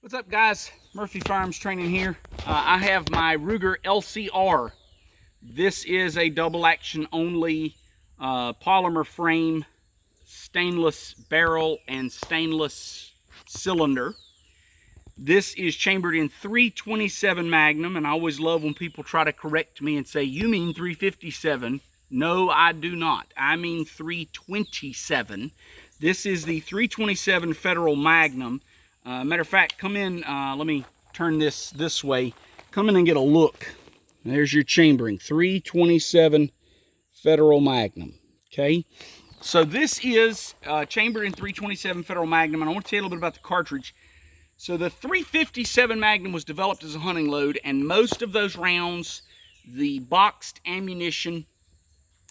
What's up, guys? Murphy Firearms Training here. I have my Ruger LCR. This is a double action only polymer frame, stainless barrel, and stainless cylinder. This is chambered in 327 Magnum, and I always love when people try to correct me and say, you mean 357. No, I do not. I mean 327. This is the 327 Federal Magnum. Matter of fact, come in, let me turn this way. Come in and get a look. There's your chambering, 327 Federal Magnum, okay? So this is chambered in 327 Federal Magnum, and I want to tell you a little bit about the cartridge. So the 357 Magnum was developed as a hunting load, and most of those rounds, the boxed ammunition,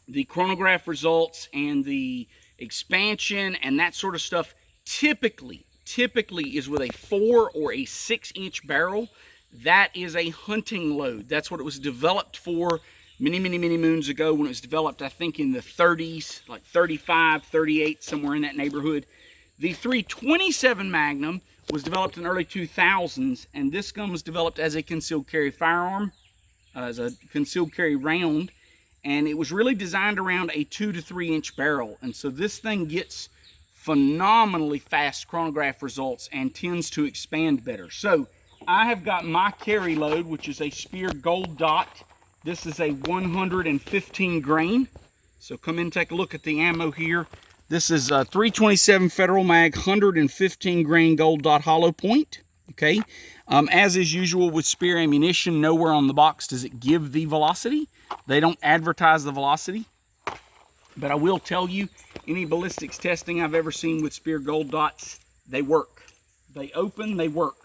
the chronograph results, and the expansion, and that sort of stuff, typically is with a 4 or a 6-inch barrel. That is a hunting load. That's what it was developed for many moons ago when it was developed, I think in the 30s, like 35, 38, somewhere in that neighborhood. The 327 Magnum was developed in the early 2000s, and this gun was developed as a concealed carry firearm, as a concealed carry round, and it was really designed around a 2 to 3 inch barrel. And so this thing gets phenomenally fast chronograph results and tends to expand better. So I have got my carry load, which is a Speer Gold Dot. This is a 115 grain. So come in and take a look at the ammo here. This is a 327 Federal Mag, 115 grain Gold Dot hollow point. Okay. As is usual with Speer ammunition, nowhere on the box does it give the velocity. They don't advertise the velocity. But I will tell you, any ballistics testing I've ever seen with Speer Gold Dots, they work. They open, they work.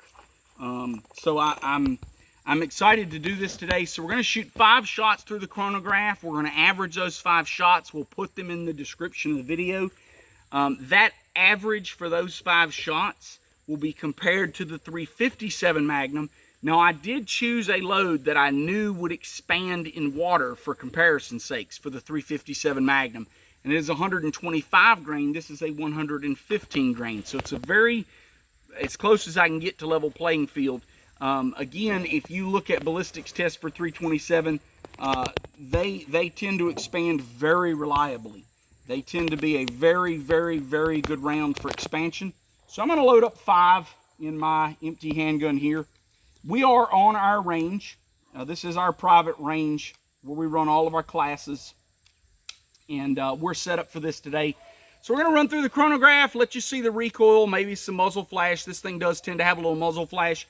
So I'm excited to do this today. So we're going to shoot 5 shots through the chronograph. We're going to average those 5 shots. We'll put them in the description of the video. That average for those 5 shots will be compared to the 357 Magnum. Now, I did choose a load that I knew would expand in water for comparison's sakes for the 357 Magnum. And it is 125 grain. This is a 115 grain. So it's as close as I can get to level playing field. Again, if you look at ballistics tests for 327, they tend to expand very reliably. They tend to be a very good round for expansion. So I'm going to load up 5 in my empty handgun here. We are on our range. This is our private range where we run all of our classes. And we're set up for this today. So we're going to run through the chronograph, let you see the recoil, maybe some muzzle flash. This thing does tend to have a little muzzle flash.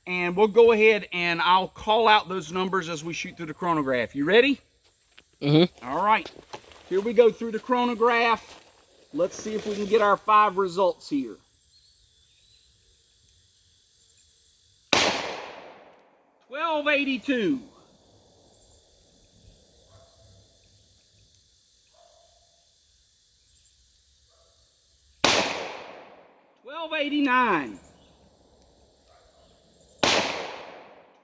And we'll go ahead and I'll call out those numbers as we shoot through the chronograph. You ready? Mm-hmm. All right. Here we go through the chronograph. Let's see if we can get our 5 results here. 1282. 1289.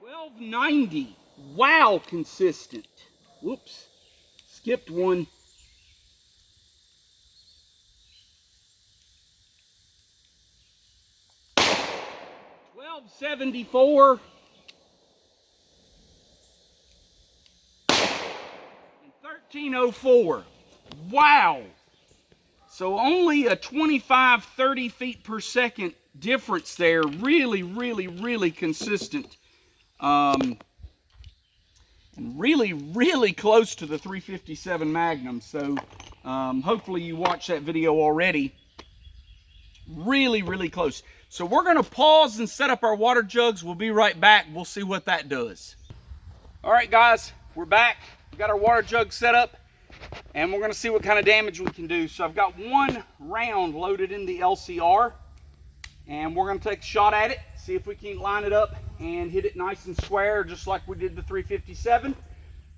1290. Wow, consistent. Whoops. Skipped one. 1274. And 1304. Wow. So only a 25-30 feet per second difference there. Really consistent. And really close to the 357 Magnum. So hopefully you watched that video already. Really close. So we're going to pause and set up our water jugs. We'll be right back. We'll see what that does. All right, guys, we're back. We got our water jug set up. And we're going to see what kind of damage we can do. So I've got 1 round loaded in the LCR. And we're going to take a shot at it. See if we can line it up and hit it nice and square just like we did the 357.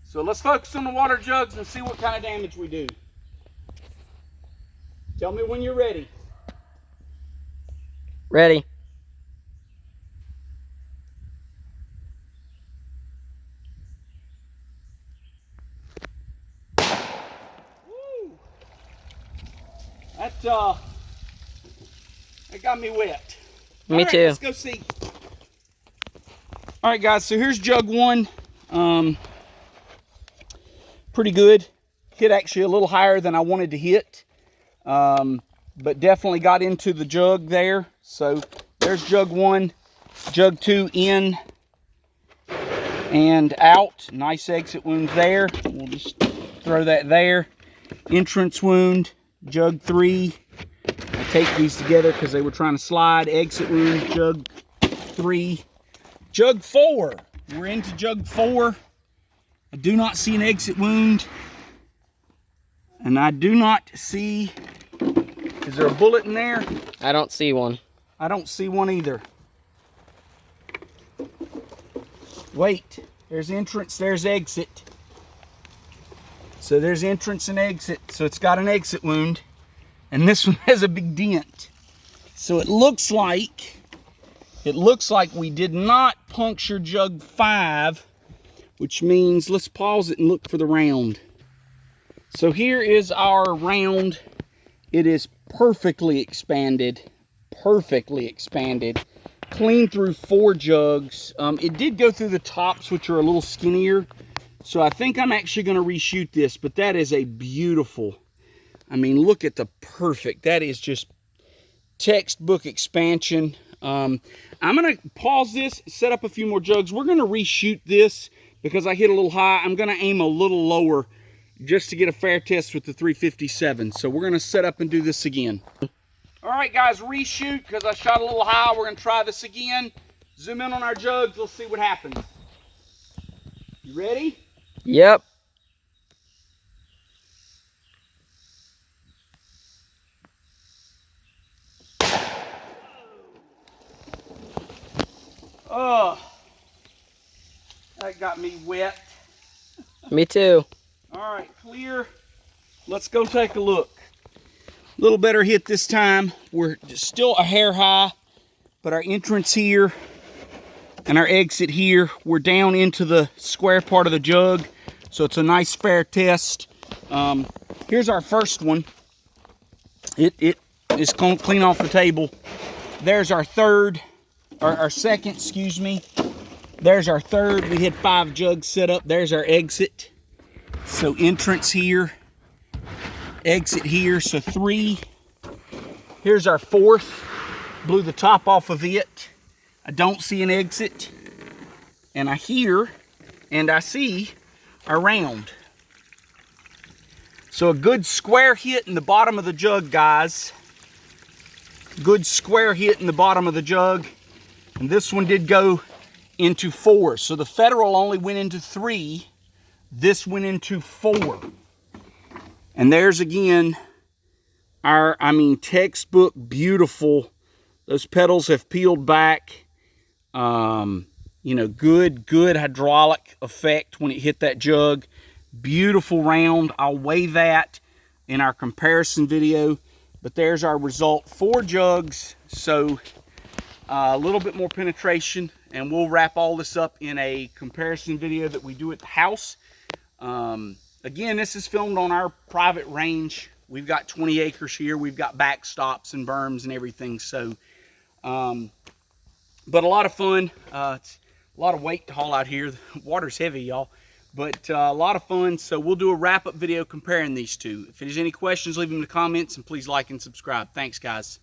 So let's focus on the water jugs and see what kind of damage we do. Tell me when you're ready. Ready. That got me wet. Me All right, too. Let's go see. All right, guys, so here's jug 1. Pretty good. Hit actually a little higher than I wanted to hit, but definitely got into the jug there. So there's jug 1, jug 2 in and out. Nice exit wound there. We'll just throw that there. Entrance wound, jug 3. I take these together because they were trying to slide. Exit wound, jug 3. Jug 4. We're into jug 4. I do not see an exit wound. And I do not see... Is there a bullet in there? I don't see one. I don't see one either. Wait. There's entrance, there's exit. So there's entrance and exit. So it's got an exit wound. And this one has a big dent. So it looks like we did not puncture jug 5, which means let's pause it and look for the round. So here is our round. It is perfectly expanded, clean through 4 jugs. It did go through the tops, which are a little skinnier. So I think I'm actually going to reshoot this, but that is a beautiful, I mean, look at the perfect, that is just textbook expansion. I'm going to pause this, set up a few more jugs. We're going to reshoot this because I hit a little high. I'm going to aim a little lower just to get a fair test with the 357. So we're going to set up and do this again. All right, guys, reshoot because I shot a little high. We're going to try this again. Zoom in on our jugs. Let's see what happens. You ready? Yep. Oh, that got me wet. Me too. All right, clear. Let's go take a look. A little better hit this time. We're still a hair high, but our entrance here and our exit here, we're down into the square part of the jug. So it's a nice fair test. Here's our first one. It is clean off the table. There's our third, or our second, excuse me. There's our third. We had 5 jugs set up. There's our exit. So entrance here, exit here, so 3. Here's our 4th. Blew the top off of it. I don't see an exit. And I hear and I see a round. So a good square hit in the bottom of the jug, guys. Good square hit in the bottom of the jug. And this one did go into 4. So the Federal only went into 3. This went into 4. And there's again our, I mean, textbook beautiful. Those petals have peeled back. You know, good hydraulic effect when it hit that jug. Beautiful round. I'll weigh that in our comparison video. But there's our result. 4 jugs. So a little bit more penetration. And we'll wrap all this up in a comparison video that we do at the house. Again, this is filmed on our private range. We've got 20 acres here. We've got backstops and berms and everything. So, but a lot of fun. It's a lot of weight to haul out here. The water's heavy, y'all. But a lot of fun. So we'll do a wrap-up video comparing these two. If there's any questions, leave them in the comments. And please like and subscribe. Thanks, guys.